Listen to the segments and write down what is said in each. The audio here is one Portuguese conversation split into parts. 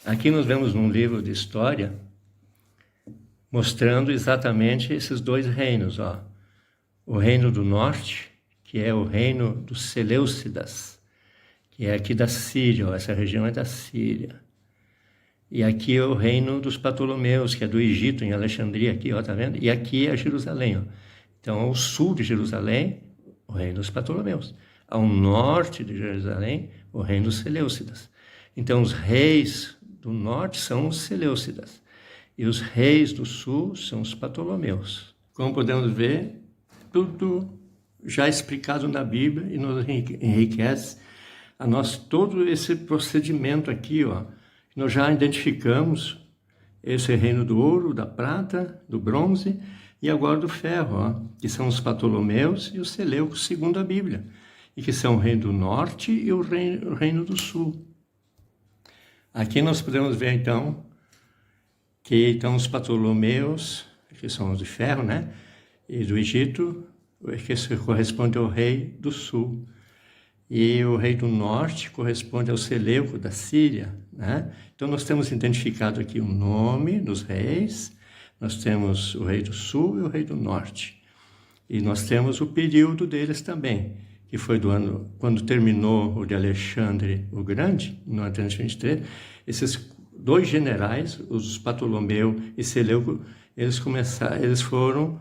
Aqui nós vemos num livro de história mostrando exatamente esses dois reinos, ó. O reino do norte, que é o reino dos Seleucidas, que é aqui da Síria, ó, essa região é da Síria. E aqui é o reino dos Ptolomeus, que é do Egito, em Alexandria, aqui, ó, tá vendo? E aqui é Jerusalém, ó. Então, ao sul de Jerusalém, o reino dos Ptolomeus. Ao norte de Jerusalém, o reino dos Seleucidas. Então, os reis do norte são os Seleucidas. E os reis do sul são os Ptolomeus. Como podemos ver, tudo já explicado na Bíblia e nos enriquece a nós todo esse procedimento aqui, ó. Nós já identificamos esse reino do ouro, da prata, do bronze e agora do ferro, ó, que são os Ptolomeus e os Seleucos, segundo a Bíblia, e que são o reino do norte e o reino do sul. Aqui nós podemos ver, então, que então, os Ptolomeus, que são os de ferro, né? E do Egito, que corresponde ao rei do sul. E o rei do norte corresponde ao Seleuco da Síria, né? Então, nós temos identificado aqui o nome dos reis, nós temos o rei do sul e o rei do norte. E nós temos o período deles também, que foi do ano, quando terminou o de Alexandre o Grande, em 923, esses dois generais, os Ptolomeu e Seleuco, eles foram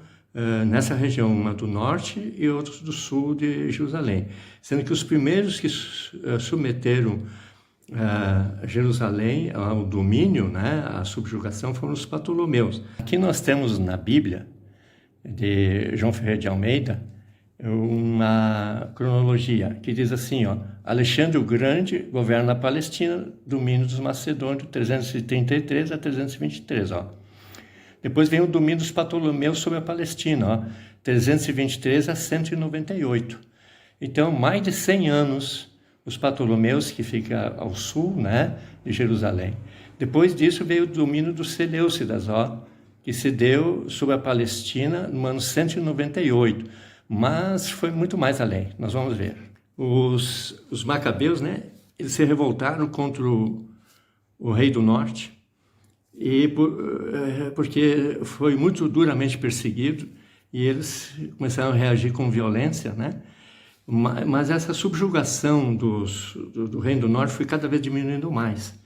nessa região, uma do norte e outros do sul de Jerusalém, sendo que os primeiros que submeteram Jerusalém ao domínio, né, à subjugação, foram os Ptolomeus. Aqui nós temos na Bíblia, de João Ferreira de Almeida, uma cronologia que diz assim, ó: Alexandre o Grande governa a Palestina, domínio dos macedônios, 333 a 323, ó. Depois vem o domínio dos Ptolomeus sobre a Palestina, ó, 323 a 198. Então, mais de 100 anos os Ptolomeus, que fica ao sul, né, de Jerusalém. Depois disso veio o domínio dos Seleucidas, ó, que se deu sobre a Palestina no ano 198. Mas foi muito mais além, nós vamos ver. Os macabeus, né, eles se revoltaram contra o rei do norte, porque foi muito duramente perseguido, e eles começaram a reagir com violência, né? Mas essa subjugação do reino do norte foi cada vez diminuindo mais.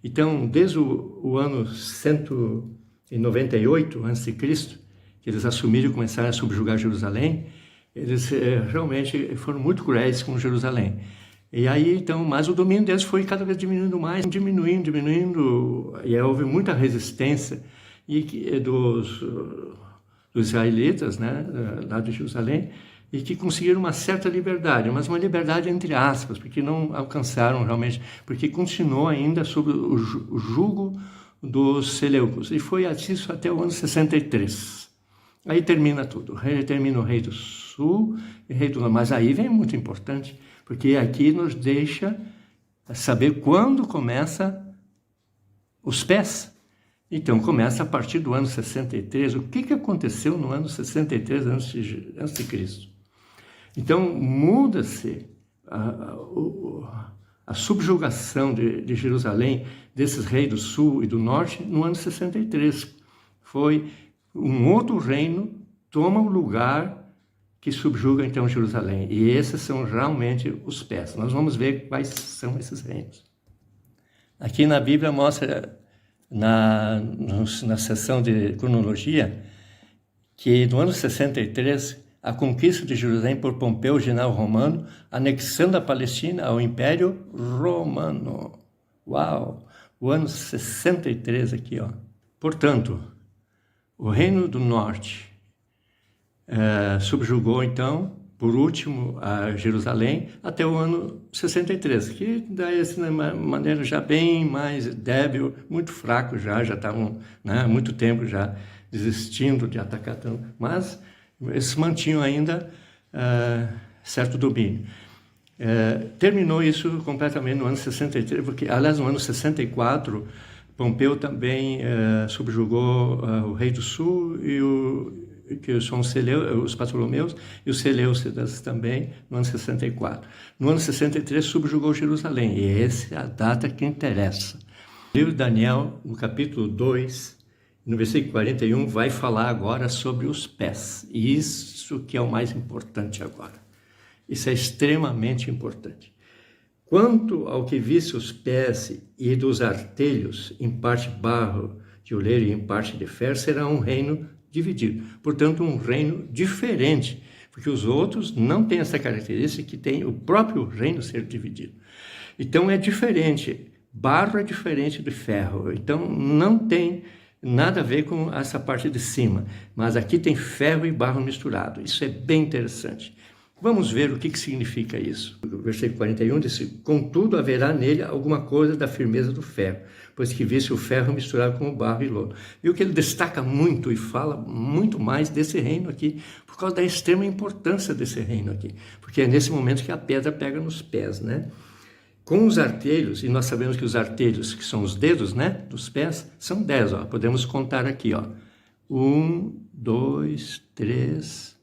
Então, desde o ano 198 a.C., que eles assumiram e começaram a subjugar Jerusalém, eles realmente foram muito cruéis com Jerusalém. E aí, então, mas o domínio deles foi cada vez diminuindo mais, diminuindo, e aí houve muita resistência dos israelitas, né, lá de Jerusalém, e que conseguiram uma certa liberdade, mas uma liberdade entre aspas, porque não alcançaram realmente, porque continuou ainda sob o jugo dos Seleucos, e foi isso até o ano 63. Aí termina tudo, termina o rei do sul e o rei do norte, mas aí vem muito importante, porque aqui nos deixa saber quando começa os pés. Então, começa a partir do ano 63. O que aconteceu no ano 63 antes de Cristo? Então, muda-se a subjugação de Jerusalém, desses reis do sul e do norte, no ano 63. Foi um outro reino toma o lugar que subjuga então Jerusalém. E esses são realmente os persas. Nós vamos ver quais são esses reinos. Aqui na Bíblia mostra, na seção de cronologia, que no ano 63, a conquista de Jerusalém por Pompeu, general romano, anexando a Palestina ao Império Romano. Uau! O ano 63 aqui, ó. Portanto, o reino do norte subjugou, então, por último, a Jerusalém até o ano 63, que daí, de uma maneira já bem mais débil, muito fraco já estavam, né, há muito tempo já desistindo de atacar tanto, mas eles mantinham ainda certo domínio. Terminou isso completamente no ano 63, porque, aliás, no ano 64, Pompeu também subjugou o rei do sul que são os Ptolomeus e os Seleucidas também no ano 64. No ano 63 subjugou Jerusalém, e essa é a data que interessa. O livro de Daniel, no capítulo 2, no versículo 41, vai falar agora sobre os pés. E isso que é o mais importante agora. Isso é extremamente importante. Quanto ao que visse os pés e dos artelhos, em parte barro de oleiro e em parte de ferro, será um reino dividido. Portanto, um reino diferente, porque os outros não têm essa característica que tem o próprio reino ser dividido. Então é diferente. Barro é diferente de ferro, então não tem nada a ver com essa parte de cima, mas aqui tem ferro e barro misturado. Isso é bem interessante. Vamos ver o que significa isso. O versículo 41 diz: contudo haverá nele alguma coisa da firmeza do ferro, pois que visse o ferro misturado com o barro e lodo. Viu que ele destaca muito e fala muito mais desse reino aqui, por causa da extrema importância desse reino aqui, porque é nesse momento que a pedra pega nos pés, né? Com os artelhos, e nós sabemos que os artelhos, que são os dedos, né, dos pés, são 10, ó. Podemos contar aqui, ó. 1, 2, 3,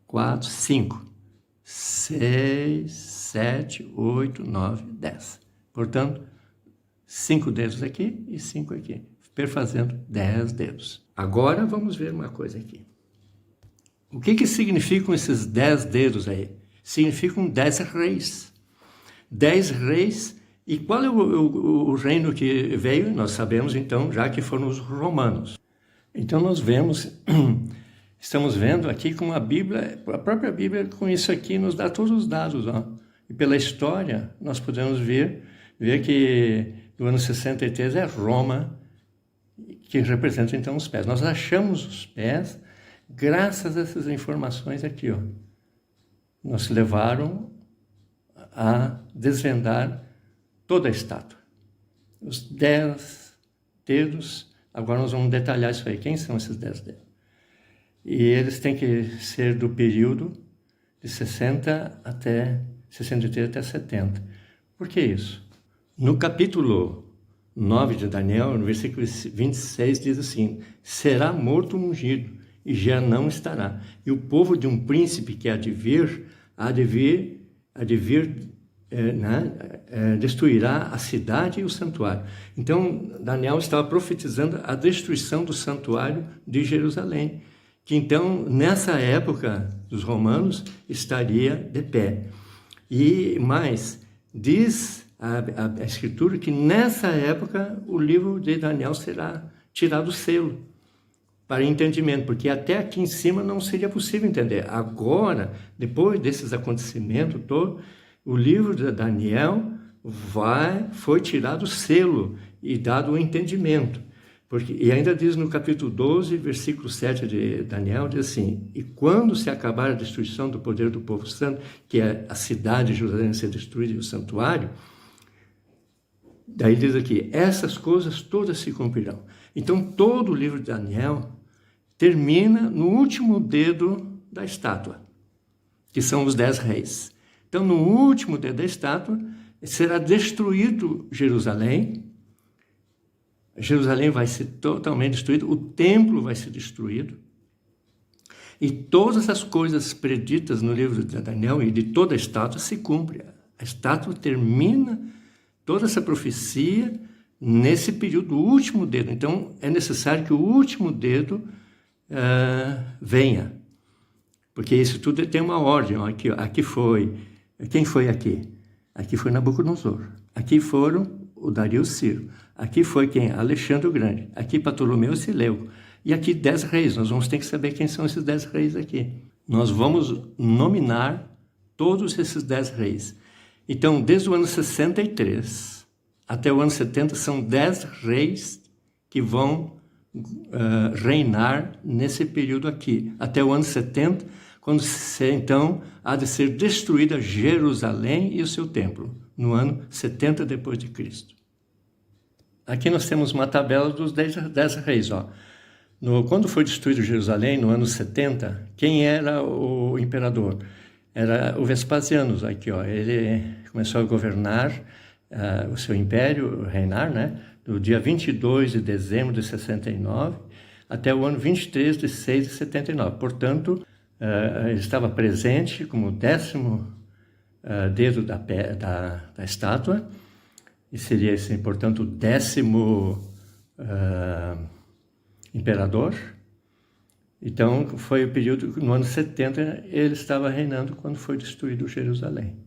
4, 5, 6, 7, 8, 9, 10. Portanto, 5 dedos aqui e 5 aqui, perfazendo 10 dedos. Agora vamos ver uma coisa aqui. O que significam esses 10 dedos aí? Significam 10 reis. 10 reis, e qual é o reino que veio? Nós sabemos então, já que foram os romanos. Então nós estamos vendo aqui com a Bíblia, a própria Bíblia com isso aqui nos dá todos os dados, ó. E pela história nós podemos ver que no ano 63 é Roma que representa então os pés. Nós achamos os pés graças a essas informações aqui, ó. Nos levaram a desvendar toda a estátua. Os 10 dedos, agora nós vamos detalhar isso aí. Quem são esses 10 dedos? E eles têm que ser do período de 63 até 70. Por que isso? No capítulo 9 de Daniel, no versículo 26, diz assim: será morto um ungido, e já não estará. E o povo de um príncipe que há de vir, destruirá a cidade e o santuário. Então, Daniel estava profetizando a destruição do santuário de Jerusalém, que então, nessa época dos romanos, estaria de pé. E mais, diz a Escritura que nessa época o livro de Daniel será tirado do selo, para entendimento, porque até aqui em cima não seria possível entender. Agora, depois desses acontecimentos todos, o livro de Daniel foi tirado o selo e dado o entendimento. E ainda diz no capítulo 12, versículo 7 de Daniel, diz assim: e quando se acabar a destruição do poder do povo santo, que é a cidade de Jerusalém ser destruída e o santuário, daí diz aqui, essas coisas todas se cumprirão. Então todo o livro de Daniel termina no último dedo da estátua, que são os 10 reis. Então, no último dedo da estátua, será destruído Jerusalém. Jerusalém vai ser totalmente destruído, o templo vai ser destruído. E todas as coisas preditas no livro de Daniel e de toda a estátua se cumprem. A estátua termina toda essa profecia nesse período do último dedo. Então, é necessário que o último dedo venha. Porque isso tudo tem uma ordem. Ó, aqui foi... Quem foi aqui? Aqui foi Nabucodonosor. Aqui foram o Dario Ciro. Aqui foi quem? Alexandre o Grande. Aqui Ptolomeu e Seleuco. E aqui 10 reis. Nós vamos ter que saber quem são esses 10 reis aqui. Nós vamos nominar todos esses 10 reis. Então, desde o ano 63 até o ano 70, são 10 reis que vão reinar nesse período aqui. Até o ano 70, quando então há de ser destruída Jerusalém e o seu templo, no ano 70 depois de Cristo. Aqui nós temos uma tabela dos 10 reis. Ó. Quando foi destruído Jerusalém, no ano 70, quem era o imperador? Era o Vespasiano. Aqui, ó. Ele começou a governar o seu império, reinar, né? Do dia 22 de dezembro de 69 até o ano 23 de 6 de 79. Portanto, ele estava presente como 10º dedo da estátua, e seria, assim, portanto, o 10º imperador. Então, foi o período, no ano 70, ele estava reinando quando foi destruído Jerusalém.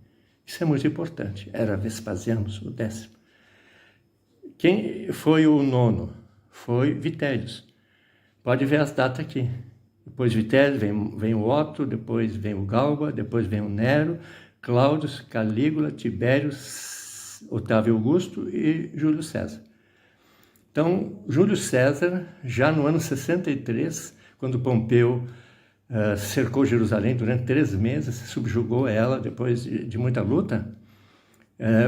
Isso é muito importante. Era Vespasiano, o 10º. Quem foi o 9º? Foi Vitélios. Pode ver as datas aqui. Depois de Vitélios vem o Otto, depois vem o Galba, depois vem o Nero, Cláudio, Calígula, Tibério, Otávio Augusto e Júlio César. Então, Júlio César, já no ano 63, quando Pompeu cercou Jerusalém durante 3 meses, subjugou ela depois de muita luta,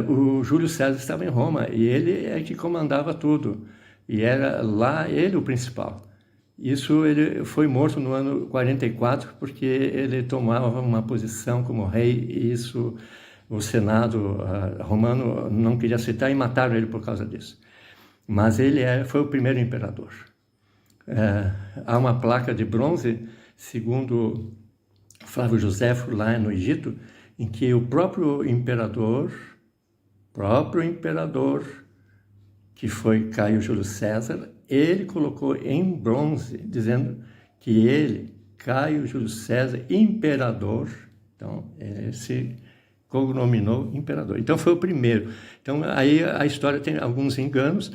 o Júlio César estava em Roma e ele é que comandava tudo. E era lá ele o principal. Isso, ele foi morto no ano 44 porque ele tomava uma posição como rei e isso o Senado romano não queria aceitar e mataram ele por causa disso. Mas ele foi o primeiro imperador. Há uma placa de bronze, segundo Flávio Joséfo, lá no Egito, em que o próprio imperador, que foi Caio Júlio César, ele colocou em bronze, dizendo que ele, Caio Júlio César, imperador, então ele se cognominou imperador. Então foi o primeiro. Então aí a história tem alguns enganos,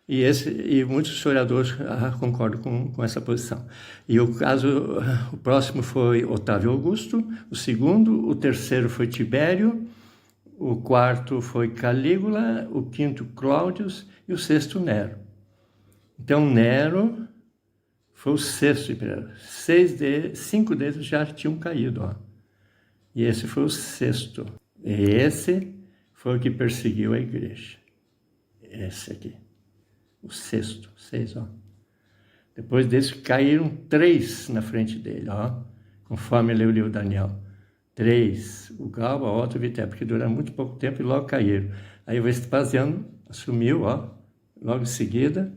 e muitos historiadores concordam com essa posição. E o próximo foi Otávio Augusto, o segundo, o terceiro foi Tibério, o quarto foi Calígula, o quinto Cláudio e o sexto Nero. Então Nero foi o 6º imperador. 5 deles já tinham caído, ó. E esse foi o 6º. E esse foi o que perseguiu a igreja. Esse aqui. O 6º, 6, ó. Depois desse caíram 3 na frente dele, ó. Conforme leu o livro Daniel. 3, o Galba, Otto e Vitélios, porque duraram muito pouco tempo e logo caíram. Aí o Vespasiano assumiu, ó, logo em seguida,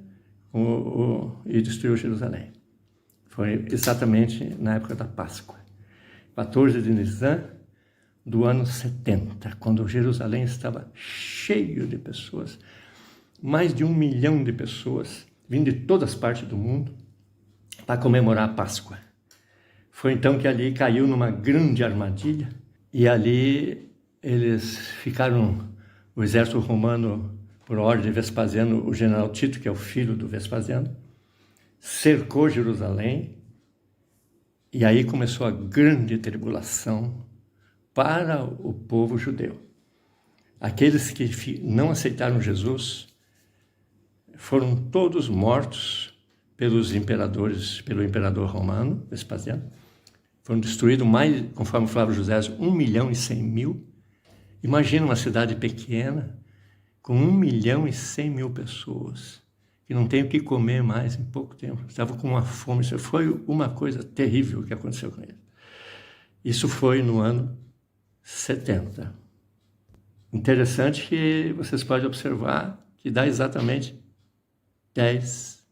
e destruiu Jerusalém. Foi exatamente na época da Páscoa. 14 de Nisan do ano 70, quando Jerusalém estava cheio de pessoas, mais de 1 milhão de pessoas, vindo de todas as partes do mundo, para comemorar a Páscoa. Foi então que ali caiu numa grande armadilha, e ali eles ficaram, o exército romano, por ordem de Vespasiano, o general Tito, que é o filho do Vespasiano, cercou Jerusalém, e aí começou a grande tribulação para o povo judeu. Aqueles que não aceitaram Jesus foram todos mortos pelos imperadores, pelo imperador romano, Vespasiano. Foram destruídos mais, conforme Flávio José, 1.100.000. Imagina uma cidade pequena com 1.100.000 pessoas que não tem o que comer mais em pouco tempo. Estavam com uma fome. Isso foi uma coisa terrível que aconteceu com eles. Isso foi no ano 70. Interessante que vocês podem observar que dá exatamente 10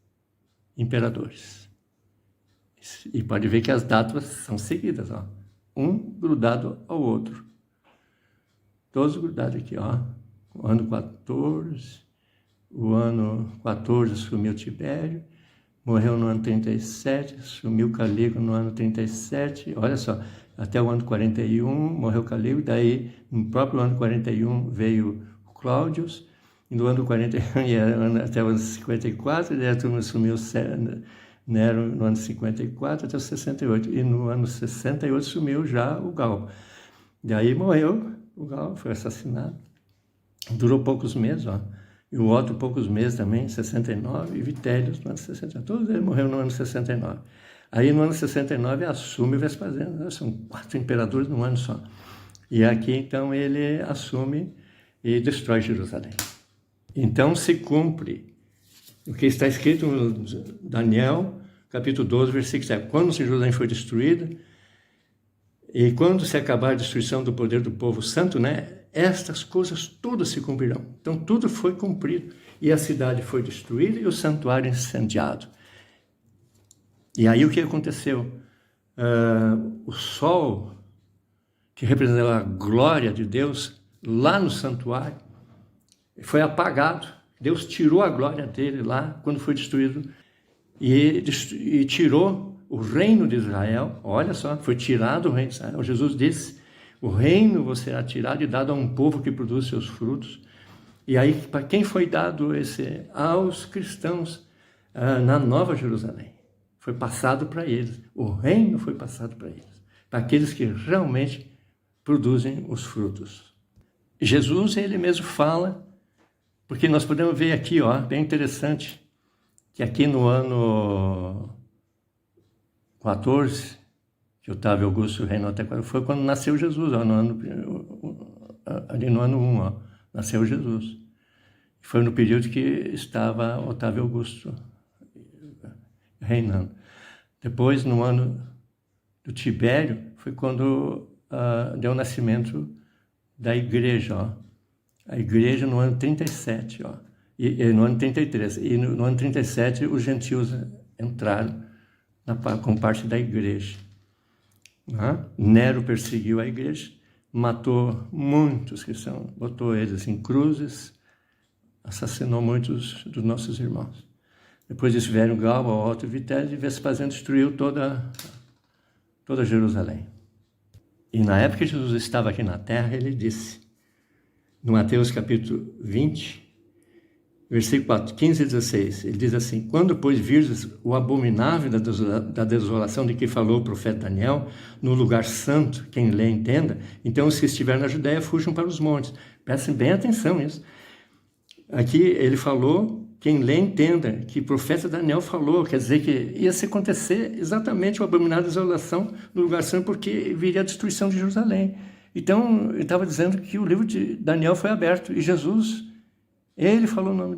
imperadores. E pode ver que as datas são seguidas, ó. Um grudado ao outro. Todos grudados aqui, ó. O ano 14, o ano 14 sumiu Tibério, morreu no ano 37, sumiu Calígula no ano 37, olha só, até o ano 41 morreu Calígula, daí no próprio ano 41 veio o Cláudio, e no ano 41 até o ano 54, daí a turma sumiu Nero no ano 54 até o 68, e no ano 68 sumiu já o Galba. Daí morreu o Galba, foi assassinado, durou poucos meses, ó. E o Otto poucos meses também, 69, e Vitélios no ano 69, todos eles morreram no ano 69. Aí no ano 69 assume o Vespasiano, são 4 imperadores num ano só. E aqui então ele assume e destrói Jerusalém. Então se cumpre o que está escrito no Daniel, capítulo 12, versículo 7. Quando Jerusalém foi destruída, e quando se acabar a destruição do poder do povo santo, né? Estas coisas todas se cumprirão. Então tudo foi cumprido. E a cidade foi destruída e o santuário incendiado. E aí o que aconteceu? O sol, que representava a glória de Deus, lá no santuário, foi apagado. Deus tirou a glória dele lá quando foi destruído e tirou o reino de Israel. Olha só, foi tirado o reino de Israel. Jesus disse: o reino vos será tirado e dado a um povo que produz seus frutos. E aí, para quem foi dado esse? Aos cristãos na Nova Jerusalém. Foi passado para eles. O reino foi passado para eles. Para aqueles que realmente produzem os frutos. Jesus, ele mesmo fala, porque nós podemos ver aqui, ó, bem interessante, que aqui no ano 14, que Otávio Augusto reinou até 14, foi quando nasceu Jesus, ó, ali no ano 1, ó, nasceu Jesus. Foi no período que estava Otávio Augusto reinando. Depois, no ano do Tibério, foi quando deu o nascimento da igreja, ó. A igreja no ano 37, ó. E no ano 33. E no ano 37, os gentios entraram como parte da igreja. Nero perseguiu a igreja, matou muitos cristãos, botou eles em cruzes, assassinou muitos dos nossos irmãos. Depois disso vieram Galba, Otto, Vitélio, e Vespasiano destruiu toda Jerusalém. E na época que Jesus estava aqui na terra, ele disse, no Mateus capítulo 20, versículo 15 e 16, ele diz assim: quando, pois, virdes o abominável da desolação de que falou o profeta Daniel, no lugar santo, quem lê entenda, então os que estiverem na Judéia fujam para os montes. Prestem bem atenção nisso. Aqui ele falou, quem lê entenda, que o profeta Daniel falou, quer dizer que ia se acontecer exatamente o abominável da desolação no lugar santo, porque viria a destruição de Jerusalém. Então, ele estava dizendo que o livro de Daniel foi aberto, e Jesus, ele falou o nome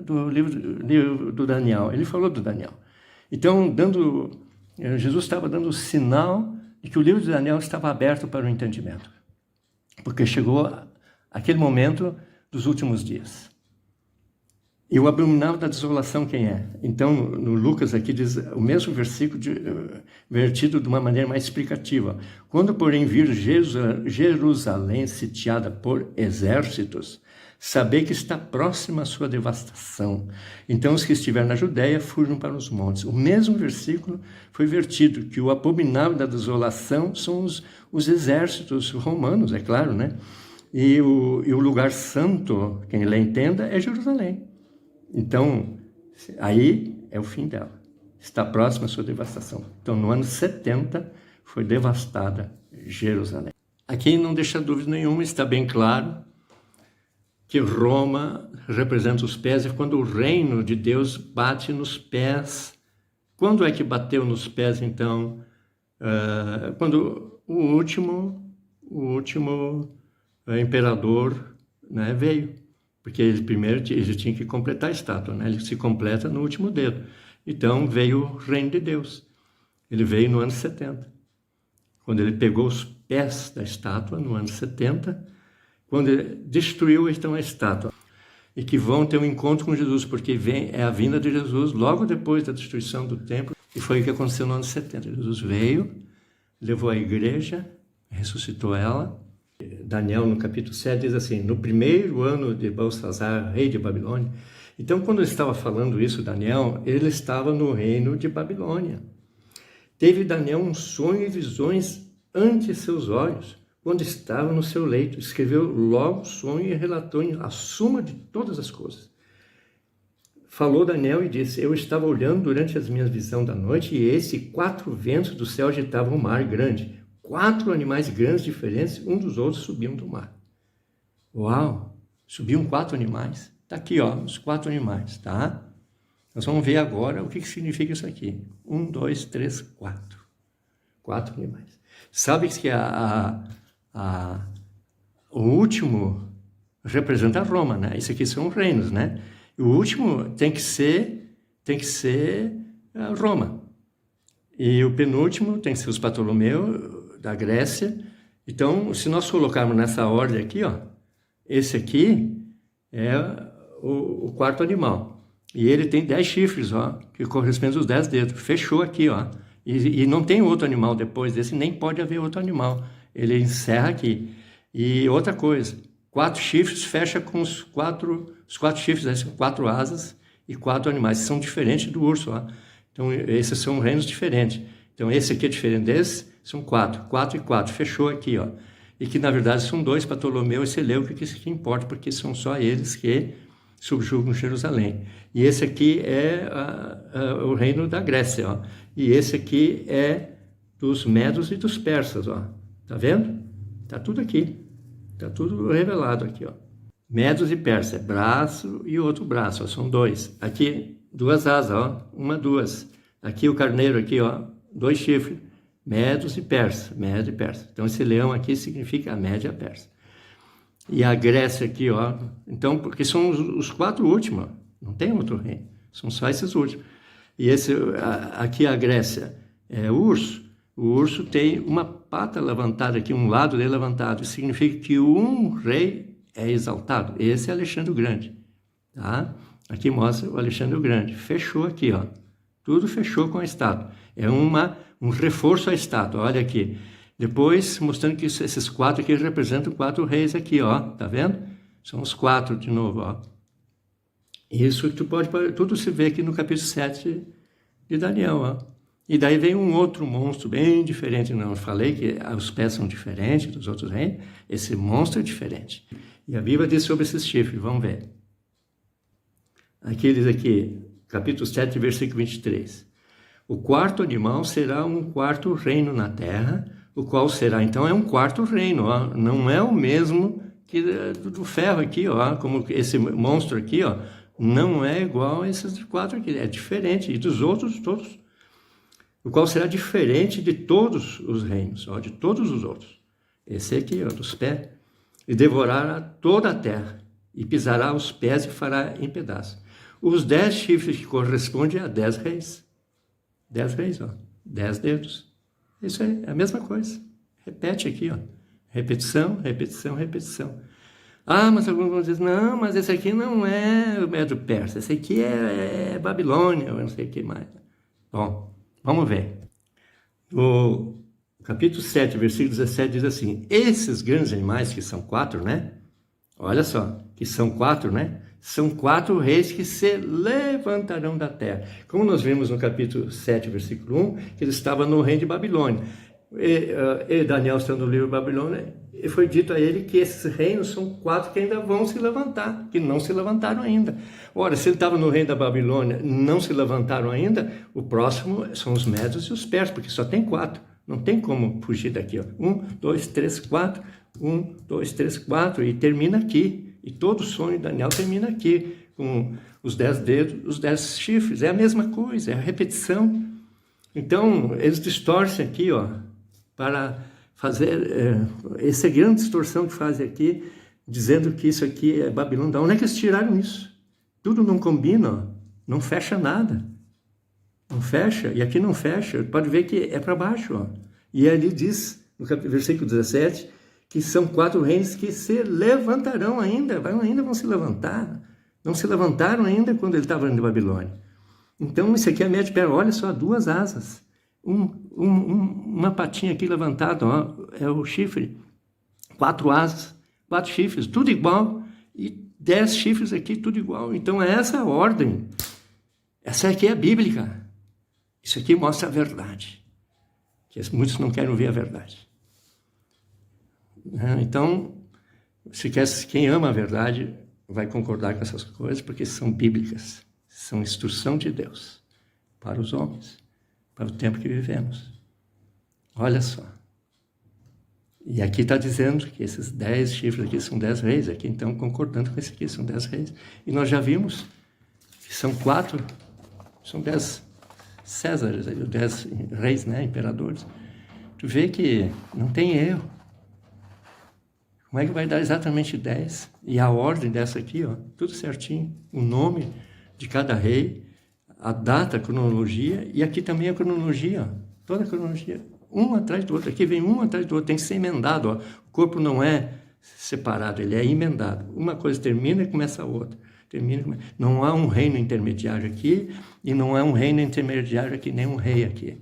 do livro do Daniel, ele falou do Daniel. Então, Jesus estava dando o sinal de que o livro de Daniel estava aberto para o entendimento, porque chegou aquele momento dos últimos dias. E o abominável da desolação quem é? Então, no Lucas aqui diz o mesmo versículo vertido de uma maneira mais explicativa. Quando, porém, vir Jerusalém sitiada por exércitos, saber que está próxima a sua devastação. Então, os que estiverem na Judéia fujam para os montes. O mesmo versículo foi vertido, que o abominável da desolação são os exércitos romanos, é claro, né? E o lugar santo, quem lhe entenda, é Jerusalém. Então, aí é o fim dela. Está próxima a sua devastação. Então, no ano 70, foi devastada Jerusalém. Aqui não deixa dúvida nenhuma, está bem claro que Roma representa os pés, e quando o reino de Deus bate nos pés. Quando é que bateu nos pés, então? Quando o último imperador, né, veio. Porque ele tinha que completar a estátua, né? Ele se completa no último dedo. Então veio o reino de Deus. Ele veio no ano 70. Quando ele pegou os pés da estátua, no ano 70, quando ele destruiu então a estátua. E que vão ter um encontro com Jesus, porque é a vinda de Jesus logo depois da destruição do templo. E foi o que aconteceu no ano 70. Jesus veio, levou a igreja, ressuscitou ela. Daniel, no capítulo 7, diz assim: no primeiro ano de Belsazar, rei de Babilônia. Então, quando ele estava falando isso, Daniel, ele estava no reino de Babilônia. Teve Daniel um sonho e visões ante seus olhos, quando estava no seu leito. Escreveu logo o sonho e relatou a suma de todas as coisas. Falou Daniel e disse: eu estava olhando durante as minhas visões da noite, e eis que 4 ventos do céu agitavam o mar grande. 4 animais grandes diferentes, um dos outros subiam do mar. Uau! Subiam 4 animais. Está aqui, ó, os 4 animais, tá? Nós vamos ver agora o que significa isso aqui. 1, 2, 3, 4. 4 animais. Sabe que o último representa Roma, né? Isso aqui são reinos, né? E o último tem que ser Roma. E o penúltimo tem que ser os Ptolomeu da Grécia. Então, se nós colocarmos nessa ordem aqui, ó, esse aqui é o 4º animal. E ele tem 10 chifres, ó, que correspondem aos 10 dedos. Fechou aqui, ó. E não tem outro animal depois desse, nem pode haver outro animal. Ele encerra aqui. E outra coisa, 4 chifres fecha com os quatro chifres, né? São 4 asas e 4 animais, são diferentes do urso, ó. Então, esses são reinos diferentes. Então, esse aqui é diferente desse, são 4 e 4, fechou aqui, ó. E que, na verdade, são 2, Ptolomeu e Seleuco, que isso que importa, porque são só eles que subjugam Jerusalém. E esse aqui é o reino da Grécia, ó. E esse aqui é dos medos e dos persas, ó. Tá vendo? Tá tudo aqui. Tá tudo revelado aqui, ó. Medos e persas, braço e outro braço, ó. São 2. Aqui, 2 asas, ó. 1, 2. Aqui o carneiro, aqui, ó. 2 chifres. Medos e persas, Medo e Persa. Então, esse leão aqui significa a Média e a Persa. E a Grécia aqui, ó. Então, porque são os 4 últimos, ó. Não tem outro reino. São só esses últimos. E aqui a Grécia é o urso. O urso tem uma pata levantada aqui, um lado dele levantado. Isso significa que um rei é exaltado. Esse é Alexandre o Grande. Tá? Aqui mostra o Alexandre o Grande. Fechou aqui, ó. Tudo fechou com a estátua. É um reforço à estátua. Olha aqui. Depois, mostrando que esses 4 aqui representam 4 reis aqui, ó. Tá vendo? São os 4 de novo, ó. Isso tudo se vê aqui no capítulo 7 de Daniel, ó. E daí vem um outro monstro bem diferente. Não, eu falei que os pés são diferentes dos outros reinos. Esse monstro é diferente. E a Bíblia diz sobre esses chifres. Vamos ver. Aqui diz aqui, capítulo 7, versículo 23. O 4º animal será um 4º reino na terra, o qual será, então, é um 4º reino, ó. Não é o mesmo que do ferro aqui, ó, como esse monstro aqui, ó, não é igual a esses 4 aqui, é diferente, e dos outros todos, o qual será diferente de todos os reinos, ó, de todos os outros. Esse aqui, ó, dos pés, e devorará toda a terra, e pisará os pés e fará em pedaços. Os 10 chifres que correspondem a 10 reis. 10 reis, ó. 10 dedos. Isso aí, é a mesma coisa. Repete aqui, ó. Repetição, repetição, repetição. Ah, mas alguns vão dizer, não, mas esse aqui não é o Medo-Persa. Esse aqui é Babilônia, eu não sei o que mais. Bom, vamos ver. No capítulo 7, versículo 17, diz assim, esses grandes animais, que são 4, né? Olha só, que são 4, né? São 4 reis que se levantarão da terra. Como nós vimos no capítulo 7, versículo 1, que ele estava no reino de Babilônia. E Daniel estando no livro de Babilônia, e foi dito a ele que esses reinos são 4 que ainda vão se levantar, que não se levantaram ainda. Ora, se ele estava no reino da Babilônia, não se levantaram ainda, o próximo são os medos e os persas, porque só tem 4. Não tem como fugir daqui, ó. 1, 2, 3, 4. 1, 2, 3, 4. E termina aqui. E todo o sonho de Daniel termina aqui, com os 10 dedos, os 10 chifres. É a mesma coisa, é a repetição. Então, eles distorcem aqui, ó, para fazer essa grande distorção que fazem aqui, dizendo que isso aqui é Babilônia. Da onde é que eles tiraram isso? Tudo não combina, ó, não fecha nada. Não fecha, e aqui não fecha. Pode ver que é para baixo, ó. E ali diz, no versículo 17, que são 4 reinos que se levantarão ainda vão se levantar. Não se levantaram ainda quando ele estava em Babilônia. Então, isso aqui é médio pé. Olha só, 2 asas. Uma patinha aqui levantada, ó, é o chifre. 4 asas, 4 chifres, tudo igual. E 10 chifres aqui, tudo igual. Então, é essa a ordem. Essa aqui é bíblica. Isso aqui mostra a verdade. Que muitos não querem ver a verdade. Então, quem ama a verdade vai concordar com essas coisas, porque são bíblicas, são instrução de Deus para os homens, para o tempo que vivemos. Olha só. E aqui está dizendo que esses 10 chifres aqui são 10 reis, aqui então concordando com esse aqui, são 10 reis. E nós já vimos que são 4, são 10 Césares, 10 reis, né, imperadores. Tu vê que não tem erro. Como é que vai dar exatamente 10? E a ordem dessa aqui, ó, tudo certinho. O nome de cada rei, a data, a cronologia, e aqui também a cronologia, ó, toda a cronologia, um atrás do outro. Aqui vem um atrás do outro, tem que ser emendado. Ó. O corpo não é separado, ele é emendado. Uma coisa termina e começa a outra. Não há um reino intermediário aqui, e não há um reino intermediário aqui, nem um rei aqui.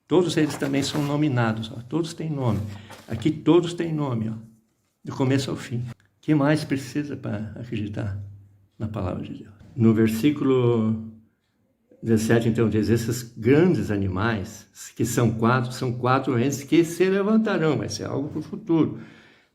Todos eles também são nominados, ó, todos têm nome. Aqui todos têm nome, ó. Do começo ao fim. que mais precisa para acreditar na palavra de Deus? No versículo 17, então, diz, esses grandes animais, que são quatro reinos que se levantarão, vai ser algo para o futuro,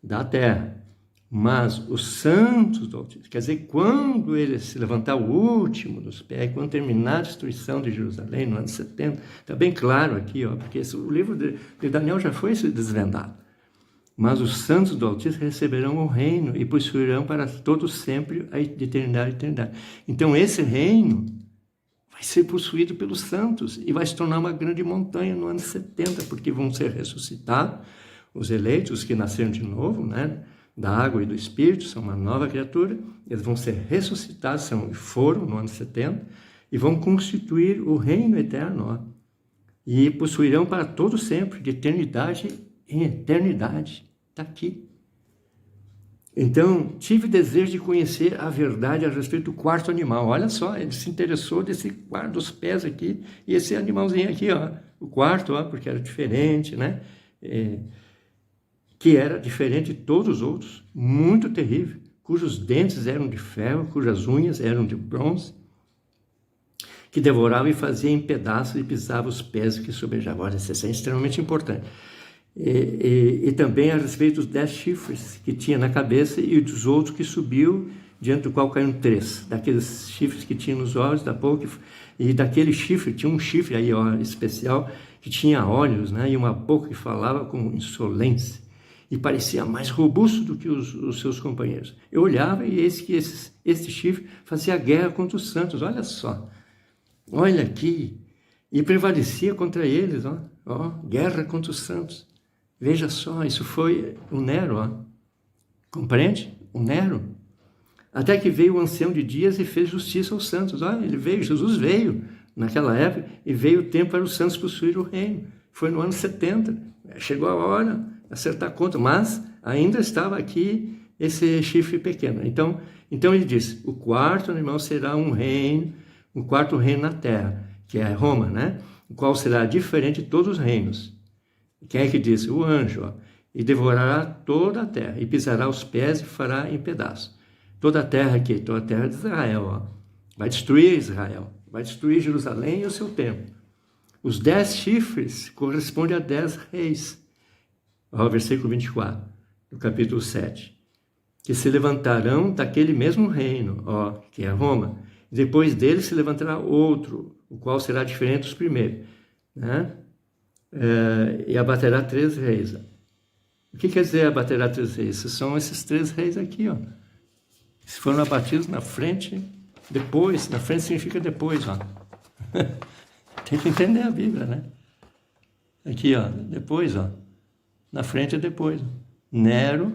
da terra. Mas os santos do Altíssimo, quer dizer, quando ele se levantar o último dos pés, quando terminar a destruição de Jerusalém, no ano 70, está bem claro aqui, ó, porque o livro de Daniel já foi desvendado. Mas os santos do Altíssimo receberão o reino e possuirão para todos sempre a eternidade e eternidade. Então esse reino vai ser possuído pelos santos e vai se tornar uma grande montanha no ano 70, porque vão ser ressuscitados os eleitos, os que nasceram de novo, né? Da água e do Espírito, são uma nova criatura, eles vão ser ressuscitados, foram no ano 70, e vão constituir o reino eterno, ó, e possuirão para todo sempre, de eternidade em eternidade. Está aqui. Então, tive desejo de conhecer a verdade a respeito do quarto animal. Olha só, ele se interessou desse quarto dos pés aqui, e esse animalzinho aqui, ó, o quarto, ó, porque era diferente, né? Que era diferente de todos os outros, muito terrível, cujos dentes eram de ferro, cujas unhas eram de bronze, que devorava e fazia em pedaços e pisava os pés que sobejavam. Olha, isso é extremamente importante. E também a respeito dos 10 chifres que tinha na cabeça e dos outros que subiu, diante do qual caíram 3, daqueles chifres que tinha nos olhos, da boca, e daquele chifre, tinha um chifre aí, ó, especial, que tinha olhos, né, e uma boca que falava com insolência, e parecia mais robusto do que os seus companheiros. Eu olhava e eis que esse chifre fazia guerra contra os santos, olha só, olha aqui, e prevalecia contra eles, ó, guerra contra os santos. Veja só, isso foi o Nero, ó, compreende? O Nero. Até que veio o ancião de dias e fez justiça aos santos. Olha, ele veio, Jesus veio naquela época e veio o tempo para os santos possuir o reino. Foi no ano 70, chegou a hora, acertar a conta, mas ainda estava aqui esse chifre pequeno. Então ele disse, o quarto animal será um reino, o quarto reino na terra, que é Roma, né? O qual será diferente de todos os reinos. Quem é que disse? O anjo, ó, e devorará toda a terra, e pisará os pés e fará em pedaços. Toda a terra aqui, toda a terra de Israel, ó, vai destruir Israel, vai destruir Jerusalém e o seu templo. Os 10 chifres correspondem a 10 reis. Ó, versículo 24, do capítulo 7. Que se levantarão daquele mesmo reino, ó, que é Roma. E depois dele se levantará outro, o qual será diferente dos primeiros, né? E abaterá 3 reis. O que quer dizer abaterá 3 reis? São esses 3 reis aqui, ó. Se foram abatidos na frente, depois. Na frente significa depois, ó. Tem que entender a Bíblia, né? Aqui, ó, depois, ó. Na frente é depois. Nero,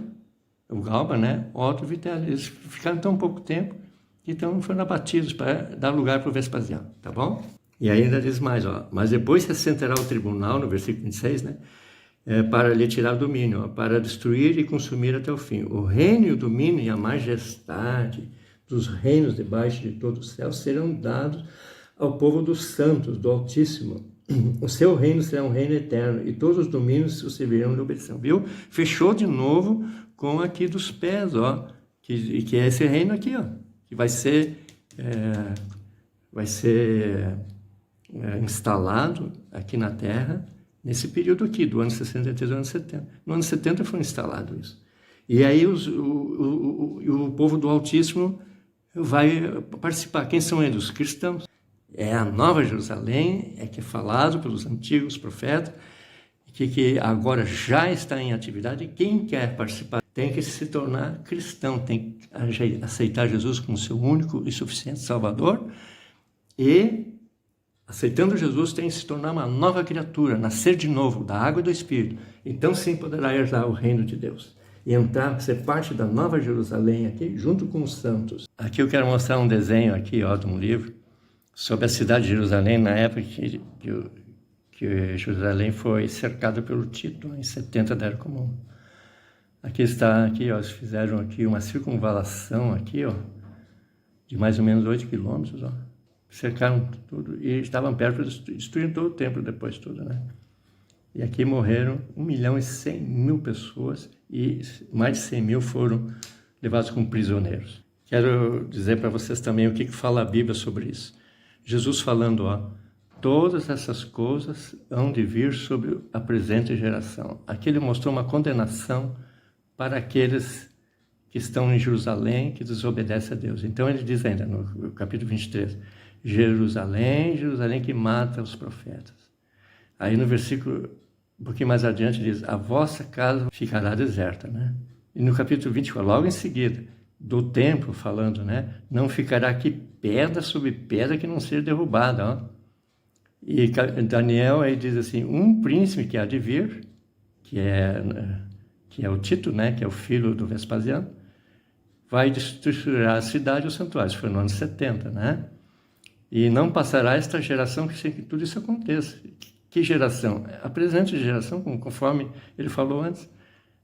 o Galba, né? Otto e Vitelio. Eles ficaram tão pouco tempo, então foram abatidos para dar lugar para o Vespasiano, tá bom? E ainda diz mais, ó. Mas depois se assentará o tribunal, no versículo 26, né? Para lhe tirar o domínio, ó, para destruir e consumir até o fim. O reino e o domínio e a majestade dos reinos debaixo de todo o céu serão dados ao povo dos santos, do Altíssimo. O seu reino será um reino eterno, e todos os domínios o servirão de obedição. Viu? Fechou de novo com aqui dos pés, ó, que é esse reino aqui, ó, que vai ser instalado aqui na Terra, nesse período aqui, do ano 63 ao ano 70. No ano 70 foi instalado isso. E aí o povo do Altíssimo vai participar. Quem são eles? Os cristãos. É a Nova Jerusalém, que é falado pelos antigos profetas, que agora já está em atividade. Quem quer participar tem que se tornar cristão, tem que aceitar Jesus como seu único e suficiente Salvador, e, aceitando Jesus, tem que se tornar uma nova criatura, nascer de novo, da água e do Espírito. Então sim poderá herdar o reino de Deus e entrar, ser parte da Nova Jerusalém aqui, junto com os santos. Aqui eu quero mostrar um desenho aqui, ó, de um livro, sobre a cidade de Jerusalém, na época que Jerusalém foi cercada pelo Tito, em 70 da Era Comum. Aqui está, aqui, ó, eles fizeram aqui uma circunvalação aqui, ó, de mais ou menos 8 quilômetros, ó. Cercaram tudo e estavam perto de destruir todo o templo depois tudo, né? E aqui morreram 1.100.000 pessoas e mais de 100.000 foram levados como prisioneiros. Quero dizer para vocês também o que fala a Bíblia sobre isso. Jesus falando, todas essas coisas hão de vir sobre a presente geração. Aqui ele mostrou uma condenação para aqueles que estão em Jerusalém, que desobedecem a Deus. Então ele diz ainda no capítulo 23, Jerusalém, Jerusalém que mata os profetas. Aí no versículo, um pouquinho mais adiante, diz, a vossa casa ficará deserta, né? E no capítulo 24, logo em seguida, do templo falando, né? Não ficará aqui pedra sobre pedra que não seja derrubada, E Daniel aí diz assim, um príncipe que há de vir, que é o Tito, né? Que é o filho do Vespasiano, vai destruir a cidade e o santuário. Isso foi no ano 70, né? E não passará esta geração que tudo isso aconteça. Que geração? A presente geração, conforme ele falou antes,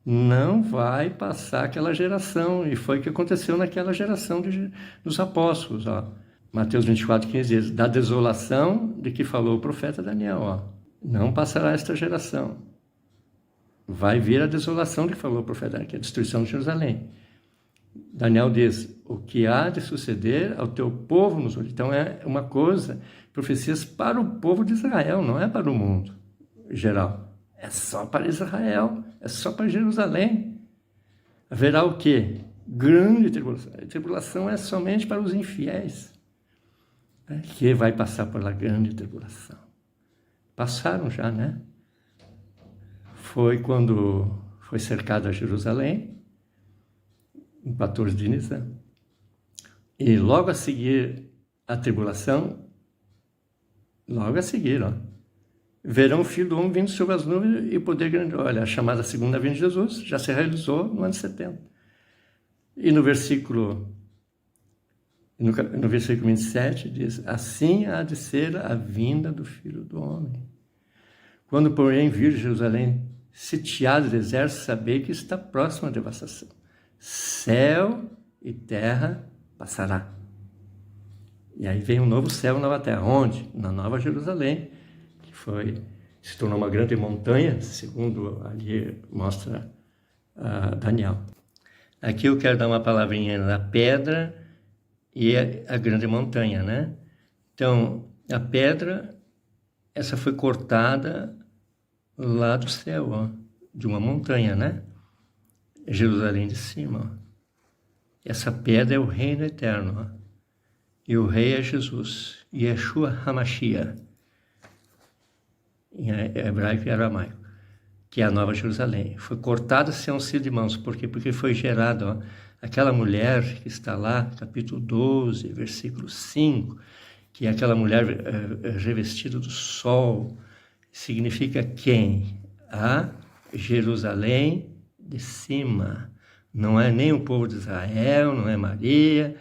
não vai passar aquela geração. E foi o que aconteceu naquela geração dos apóstolos. Mateus 24, 15 diz, da desolação de que falou o profeta Daniel. Não passará esta geração. Vai vir a desolação de que falou o profeta Daniel, que é a destruição de Jerusalém. Daniel diz, o que há de suceder ao teu povo nos últimos. Então é uma coisa, profecias para o povo de Israel, não é para o mundo em geral. É só para Israel, é só para Jerusalém. Haverá o quê? Grande tribulação. A tribulação é somente para os infiéis, que vai passar pela grande tribulação. Passaram já, né? Foi quando foi cercada Jerusalém, em 14 de Nisan. E logo a seguir a tribulação, logo a seguir, verão o Filho do Homem vindo sobre as nuvens e o poder grande. Olha, a chamada segunda vinda de Jesus já se realizou no ano 70. E no versículo 27 diz, assim há de ser a vinda do Filho do Homem. Quando, porém, vir Jerusalém sitiada de exército, sabei que está próxima a devastação. Céu e terra passará. E aí vem um novo céu e nova terra. Onde? Na Nova Jerusalém, que se tornou uma grande montanha, segundo ali mostra Daniel. Aqui eu quero dar uma palavrinha na pedra e a grande montanha, né? Então, a pedra, essa foi cortada lá do céu, de uma montanha, né? Jerusalém de cima. Essa pedra é o reino eterno. E o rei é Jesus. Yeshua HaMashiach. Em hebraico e aramaico. Que é a Nova Jerusalém. Foi cortada sem auxílio de mãos. Por quê? Porque foi gerado. Aquela mulher que está lá, capítulo 12, versículo 5, que é aquela mulher revestida do sol, significa quem? A Jerusalém de cima. Não é nem o povo de Israel, não é Maria.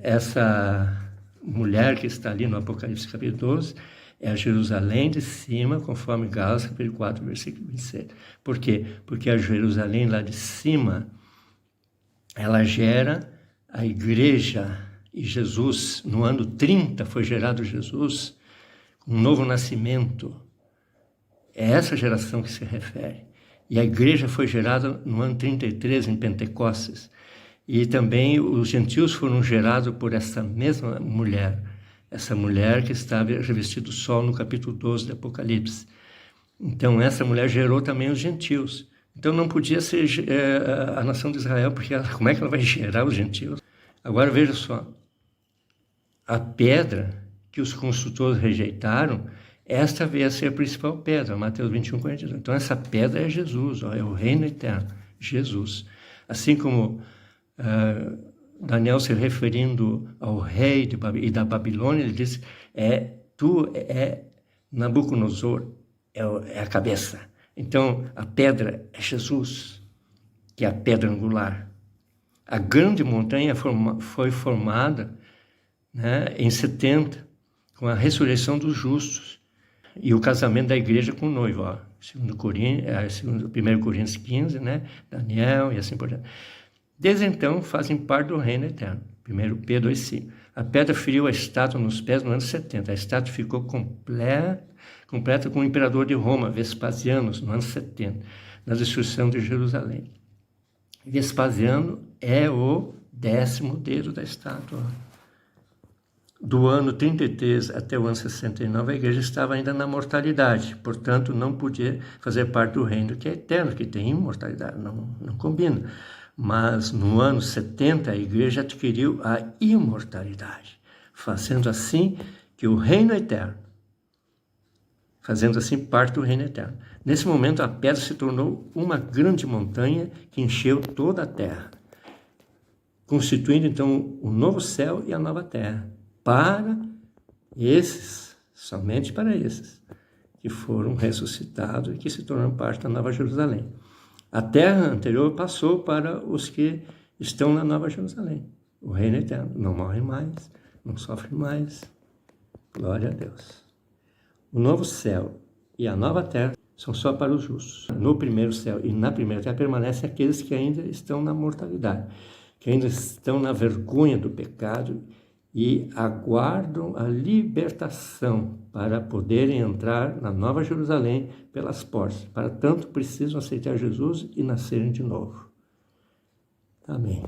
Essa mulher que está ali no Apocalipse capítulo 12 é a Jerusalém de cima, conforme Gálatas capítulo 4, versículo 27. Por quê? Porque a Jerusalém lá de cima, ela gera a igreja e Jesus. No ano 30 foi gerado Jesus, um novo nascimento. É essa geração que se refere. E a igreja foi gerada no ano 33, em Pentecostes. E também os gentios foram gerados por essa mesma mulher. Essa mulher que estava revestida do sol no capítulo 12 do Apocalipse. Então, essa mulher gerou também os gentios. Então, não podia ser a nação de Israel, porque como é que ela vai gerar os gentios? Agora, veja só. A pedra que os construtores rejeitaram, esta veio a ser a principal pedra, Mateus 21, 42. Então, essa pedra é Jesus, é o reino eterno, Jesus. Assim como Daniel se referindo ao rei e da Babilônia, ele disse, tu é Nabucodonosor, é a cabeça. Então, a pedra é Jesus, que é a pedra angular. A grande montanha foi formada, né, em 70, com a ressurreição dos justos. E o casamento da igreja com o noivo, 1 Coríntios 15, né? Daniel e assim por diante. Desde então fazem parte do reino eterno. 1 Pedro 2,5. A pedra feriu a estátua nos pés no ano 70. A estátua ficou completa com o imperador de Roma, Vespasiano, no ano 70, na destruição de Jerusalém. Vespasiano é o 10º dedo da estátua. Do ano 33 até o ano 69, a igreja estava ainda na mortalidade, portanto, não podia fazer parte do reino que é eterno, que tem imortalidade, não combina. Mas no ano 70, a igreja adquiriu a imortalidade, fazendo assim que o reino eterno, fazendo assim parte do reino eterno. Nesse momento, a pedra se tornou uma grande montanha que encheu toda a terra, constituindo então o novo céu e a nova terra, para esses, somente para esses, que foram ressuscitados e que se tornaram parte da Nova Jerusalém. A terra anterior passou para os que estão na Nova Jerusalém, o reino eterno. Não morrem mais, não sofrem mais. Glória a Deus. O novo céu e a nova terra são só para os justos. No primeiro céu e na primeira terra permanecem aqueles que ainda estão na mortalidade, que ainda estão na vergonha do pecado e aguardam a libertação para poderem entrar na Nova Jerusalém pelas portas. Para tanto, precisam aceitar Jesus e nascerem de novo. Amém.